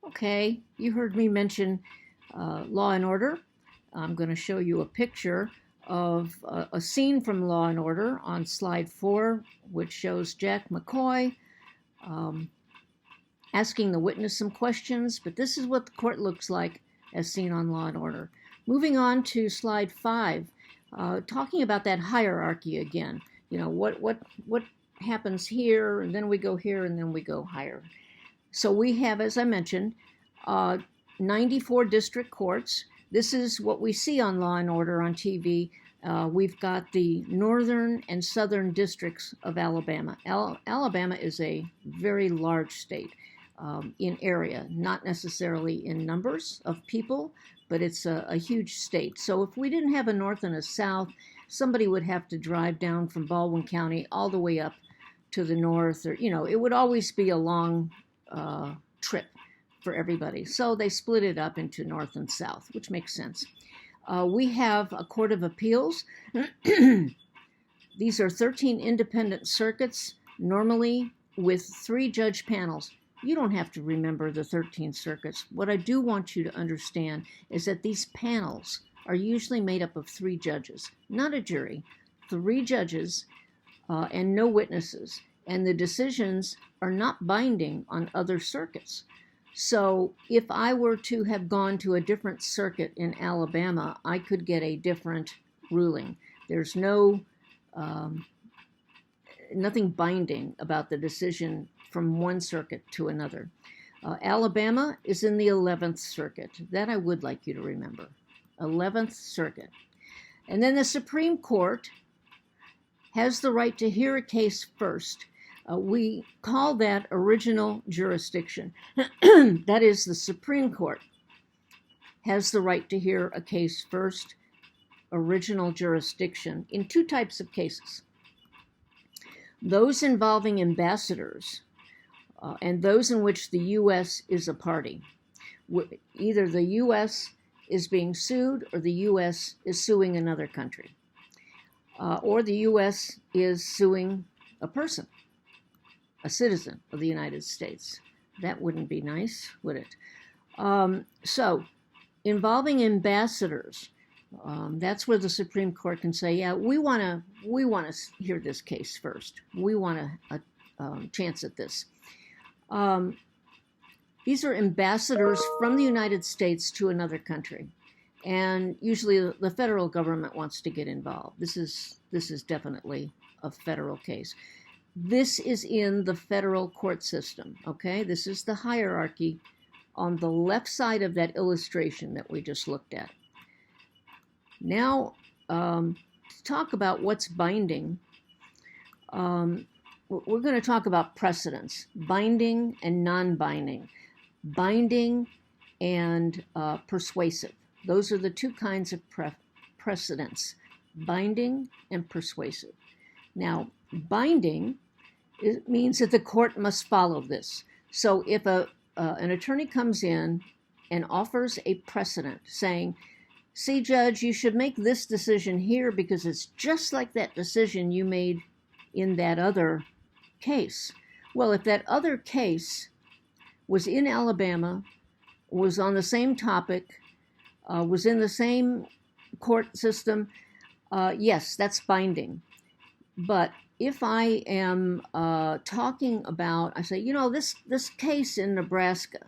Okay, you heard me mention Law and Order. I'm going to show you a picture of a scene from Law and Order on slide 4, which shows Jack McCoy um, asking the witness some questions, but this is what the court looks like as seen on Law and Order. Moving on to slide 5, talking about that hierarchy again. You know, what happens here, and then we go here, and then we go higher. So we have, as I mentioned, 94 district courts. This is what we see on Law and Order on TV. We've got the northern and southern districts of Alabama. Alabama is a very large state in area, not necessarily in numbers of people, but it's a huge state. So if we didn't have a north and a south, somebody would have to drive down from Baldwin County all the way up to the north, or, you know, it would always be a long trip for everybody. So they split it up into north and south, which makes sense. We have a Court of Appeals. These are 13 independent circuits, normally with 3 judge panels. You don't have to remember the 13 circuits. What I do want you to understand is that these panels are usually made up of 3 judges, not a jury, 3 judges and no witnesses. And the decisions are not binding on other circuits. So if I were to have gone to a different circuit in Alabama, I could get a different ruling. There's nothing binding about the decision from one circuit to another. Alabama is in the 11th Circuit. That I would like you to remember. 11th Circuit. And then the Supreme Court has the right to hear a case first. We call that original jurisdiction. That is, the Supreme Court has the right to hear a case first, original jurisdiction, in 2 types of cases. Those involving ambassadors and those in which the U.S. is a party. Either the U.S. is being sued or the U.S. is suing another country. Or the U.S. is suing a person, a citizen of the United States. That wouldn't be nice, would it? So, involving ambassadors, that's where the Supreme Court can say, yeah, we want to hear this case first. We want a chance at this. These are ambassadors from the United States to another country. And usually the federal government wants to get involved. This is definitely a federal case. This is in the federal court system, okay? This is the hierarchy on the left side of that illustration that we just looked at. Now, to talk about what's binding, we're going to talk about precedents, binding and non-binding, binding and persuasive. Those are the 2 kinds of precedents, binding and persuasive. Now, binding, it means that the court must follow this. So if an attorney comes in and offers a precedent saying, see, Judge, you should make this decision here because it's just like that decision you made in that other case. Well, if that other case was in Alabama, was on the same topic, was in the same court system, yes, that's binding. But if I am talking about, I say, you know, this case in Nebraska,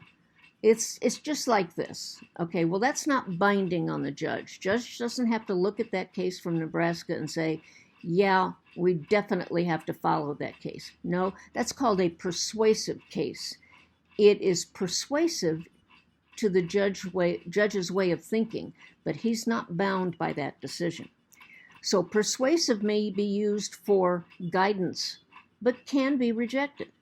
it's just like this. Okay, well, that's not binding on the judge. Judge doesn't have to look at that case from Nebraska and say, yeah, we definitely have to follow that case. No, that's called a persuasive case. It is persuasive to the judge's way of thinking, but he's not bound by that decision. So persuasive may be used for guidance, but can be rejected.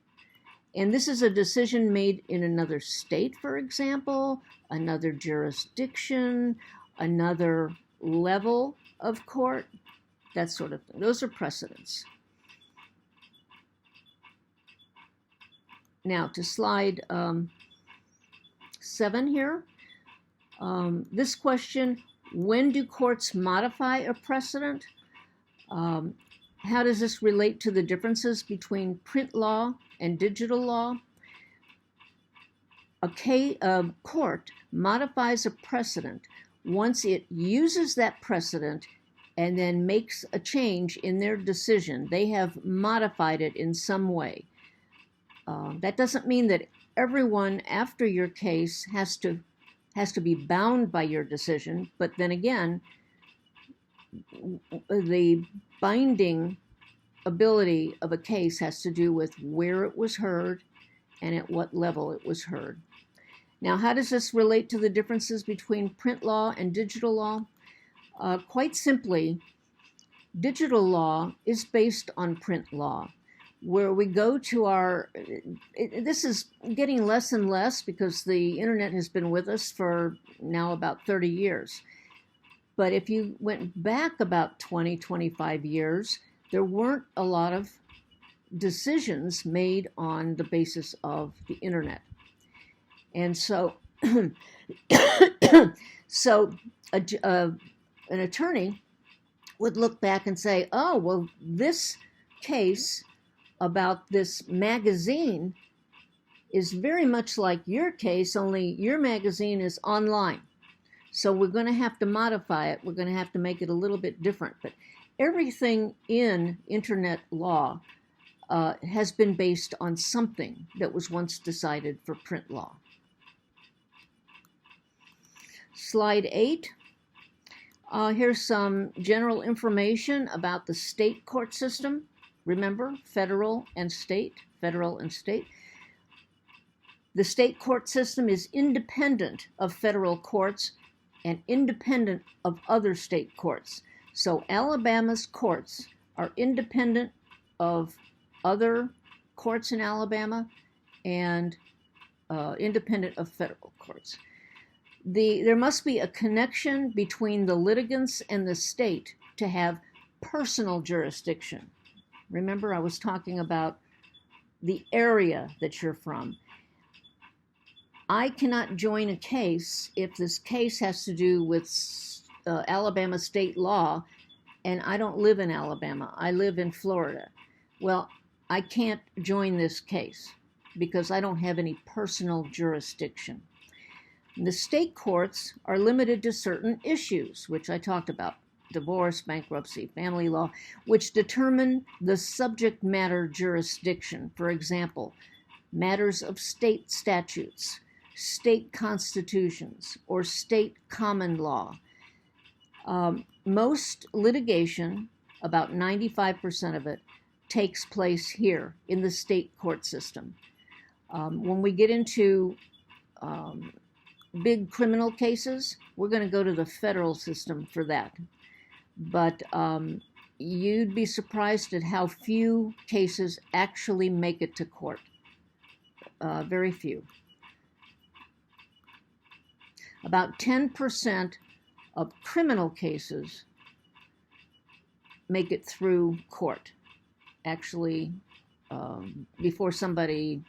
And this is a decision made in another state, for example, another jurisdiction, another level of court, that sort of thing. Those are precedents. Now to slide 7 here. This question, when do courts modify a precedent? How does this relate to the differences between print law and digital law? a court modifies a precedent once it uses that precedent and then makes a change in their decision. They have modified it in some way. That doesn't mean that everyone after your case has to be bound by your decision, but then again, the binding ability of a case has to do with where it was heard and at what level it was heard. Now, how does this relate to the differences between print law and digital law? Quite simply, digital law is based on print law, where we go to this is getting less and less because the internet has been with us for now about 30 years. But if you went back about 20, 25 years, there weren't a lot of decisions made on the basis of the internet. And so, an attorney would look back and say, oh, well, this case about this magazine is very much like your case, only your magazine is online. So we're going to have to modify it. We're going to have to make it a little bit different. But everything in internet law has been based on something that was once decided for print law. Slide 8. Here's some general information about the state court system. Remember, federal and state, federal and state. The state court system is independent of federal courts and independent of other state courts. So Alabama's courts are independent of other courts in Alabama and independent of federal courts. There must be a connection between the litigants and the state to have personal jurisdiction. Remember, I was talking about the area that you're from. I cannot join a case if this case has to do with Alabama state law, and I don't live in Alabama. I live in Florida. Well, I can't join this case because I don't have any personal jurisdiction. The state courts are limited to certain issues, which I talked about: divorce, bankruptcy, family law, which determine the subject matter jurisdiction. For example, matters of state statutes, state constitutions, or state common law. Most litigation, about 95% of it, takes place here in the state court system. When we get into big criminal cases, we're going to go to the federal system for that. But you'd be surprised at how few cases actually make it to court. Very few. About 10% of criminal cases make it through court. Actually, before somebody,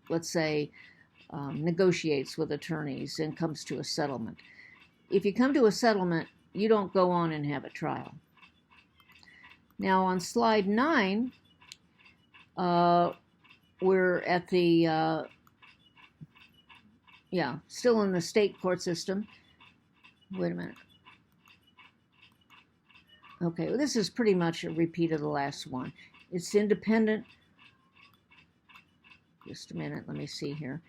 let's say, negotiates with attorneys and comes to a settlement. If you come to a settlement, you don't go on and have a trial. Now on slide 9, we're at the, still in the state court system. Wait a minute. Okay, well, this is pretty much a repeat of the last one. It's independent. Just a minute, let me see here.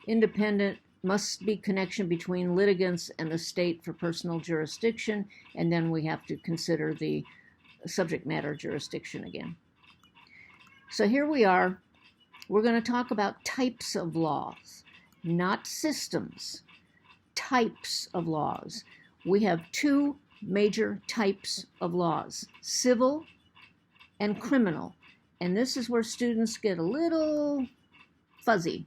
Independent must be connection between litigants and the state for personal jurisdiction, and then we have to consider the subject matter jurisdiction again. So here we are. We're going to talk about types of laws, not systems, types of laws. We have two major types of laws, civil and criminal. And this is where students get a little fuzzy.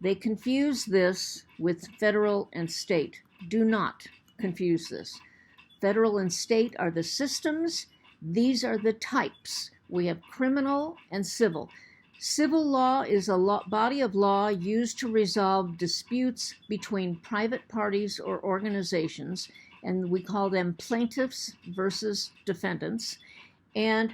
They confuse this with federal and state. Do not confuse this. Federal and state are the systems. These are the types. We have criminal and civil. Civil law is a body of law used to resolve disputes between private parties or organizations, and we call them plaintiffs versus defendants. And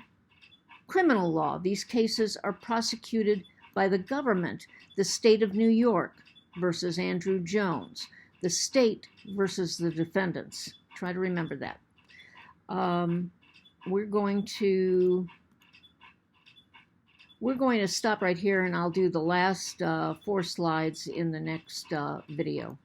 criminal law, these cases are prosecuted by the government, the state of New York versus Andrew Jones, the state versus the defendants. Try to remember that. We're going to stop right here, and I'll do the last 4 slides in the next video.